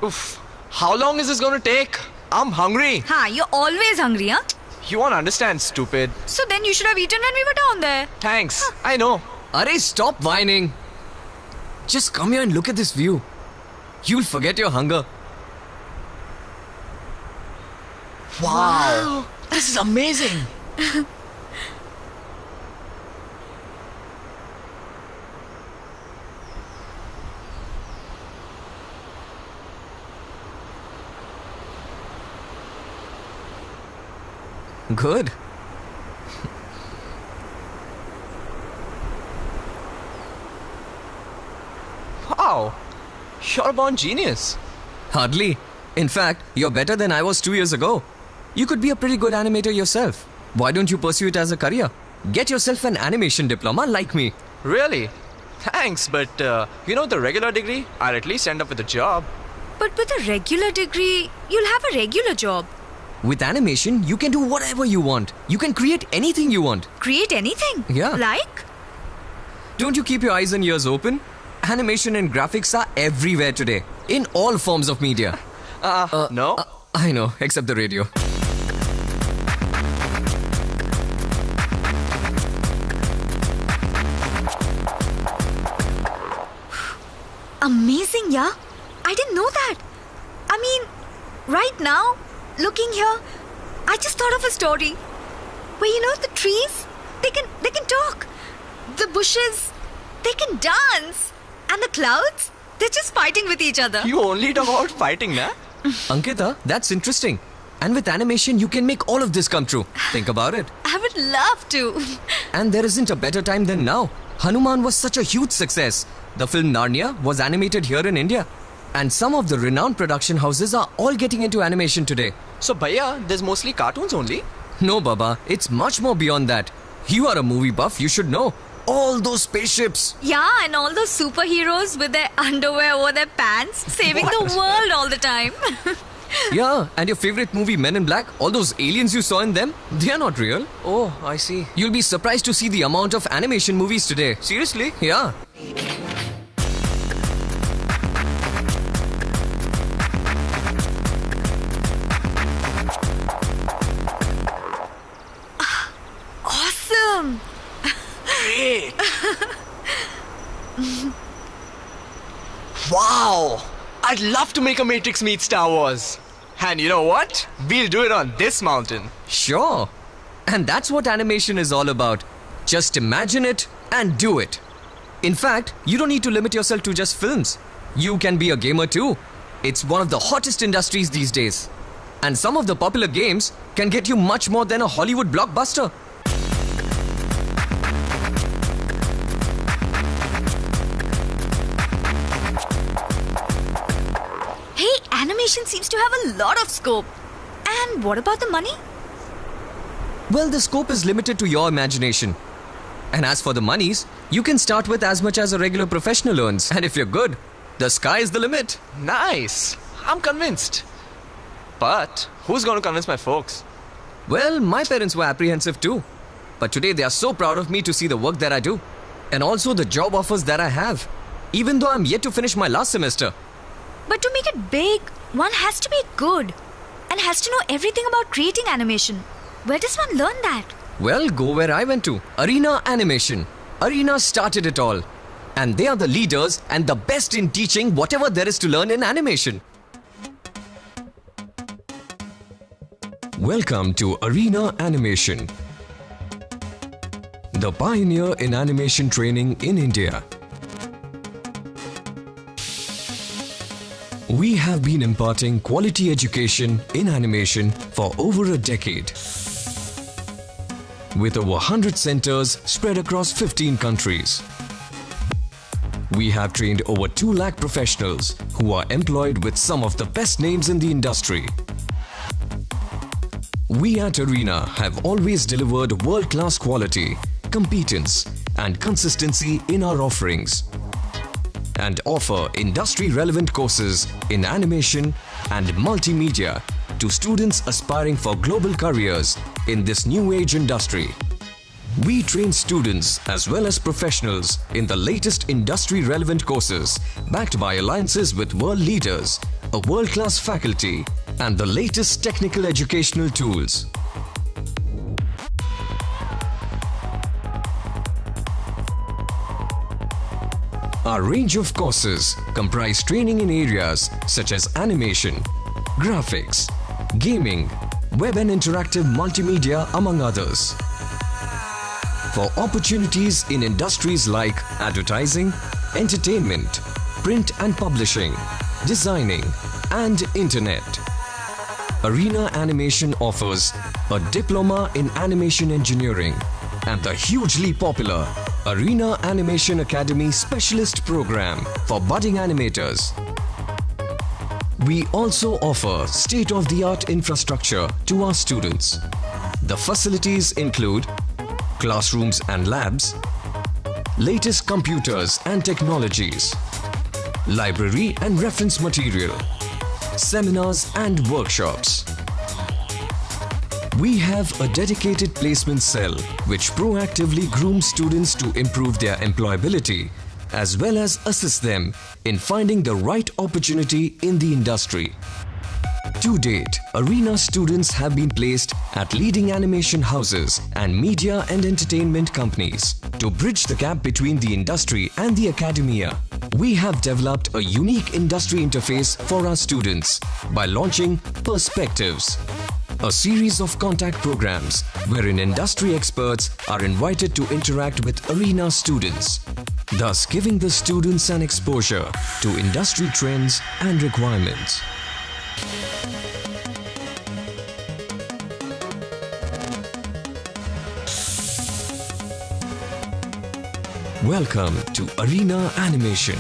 Oof. How long is this going to take? I'm hungry. You're always hungry, huh? You won't understand, stupid. So then you should have eaten when we were down there. Thanks. I know. Arey, stop whining. Just come here and look at this view. You'll forget your hunger. Wow. This is amazing. Good. Wow. You're a born genius. Hardly. In fact, you're better than I was 2 years ago. You could be a pretty good animator yourself. Why don't you pursue it as a career? Get yourself an animation diploma like me. Really? Thanks, but the regular degree, I'll at least end up with a job. But with a regular degree, you'll have a regular job. With animation, you can do whatever you want. You can create anything you want. Create anything? Yeah. Like? Don't you keep your eyes and ears open? Animation and graphics are everywhere today, in all forms of media. No. I know, except the radio. Amazing, yeah? I didn't know that. I mean, right now, looking here, I just thought of a story where, the trees, they can talk. The bushes, they can dance. And the clouds, they're just fighting with each other. You only talk about fighting, nah? Ankita, that's interesting. And with animation, you can make all of this come true. Think about it. I would love to. And there isn't a better time than now. Hanuman was such a huge success. The film Narnia was animated here in India. And some of the renowned production houses are all getting into animation today. So, Bhaiya, there's mostly cartoons only? No, Baba, it's much more beyond that. You are a movie buff, you should know. All those spaceships. Yeah, and all those superheroes with their underwear over their pants, saving the world all the time. Yeah, and your favorite movie Men in Black, all those aliens you saw in them, they are not real. Oh, I see. You'll be surprised to see the amount of animation movies today. Seriously? Yeah. Awesome! Great! Wow! I'd love to make a Matrix meet Star Wars. And you know what? We'll do it on this mountain. Sure. And that's what animation is all about. Just imagine it and do it. In fact, you don't need to limit yourself to just films. You can be a gamer too. It's one of the hottest industries these days. And some of the popular games can get you much more than a Hollywood blockbuster. Hey, animation seems to have a lot of scope. And what about the money? Well, the scope is limited to your imagination. And as for the monies, you can start with as much as a regular professional earns. And if you're good, the sky is the limit. Nice. I'm convinced. But who's going to convince my folks? Well, my parents were apprehensive too. But today they are so proud of me to see the work that I do. And also the job offers that I have. Even though I'm yet to finish my last semester. But to make it big, one has to be good. And has to know everything about creating animation. Where does one learn that? Well, go where I went to. Arena Animation. Arena started it all. And they are the leaders and the best in teaching whatever there is to learn in animation. Welcome to Arena Animation, the pioneer in animation training in India. We have been imparting quality education in animation for over a decade. With over 100 centers spread across 15 countries. We have trained over 2 lakh professionals who are employed with some of the best names in the industry. We at Arena have always delivered world-class quality, competence and consistency in our offerings and offer industry-relevant courses in animation and multimedia to students aspiring for global careers in this new age industry. We train students as well as professionals in the latest industry-relevant courses, backed by alliances with world leaders, a world-class faculty, and the latest technical educational tools. Our range of courses comprise training in areas such as animation, graphics, gaming, web and interactive multimedia, among others. For opportunities in industries like advertising, entertainment, print and publishing, designing, and internet. Arena Animation offers a diploma in animation engineering and the hugely popular Arena Animation Academy Specialist Program for budding animators. We also offer state-of-the-art infrastructure to our students. The facilities include classrooms and labs, latest computers and technologies, library and reference material, seminars and workshops. We have a dedicated placement cell which proactively grooms students to improve their employability as well as assist them in finding the right opportunity in the industry. To date, Arena students have been placed at leading animation houses and media and entertainment companies. To bridge the gap between the industry and the academia, we have developed a unique industry interface for our students by launching Perspectives, a series of contact programs wherein industry experts are invited to interact with Arena students, thus giving the students an exposure to industry trends and requirements. Welcome to Arena Animation.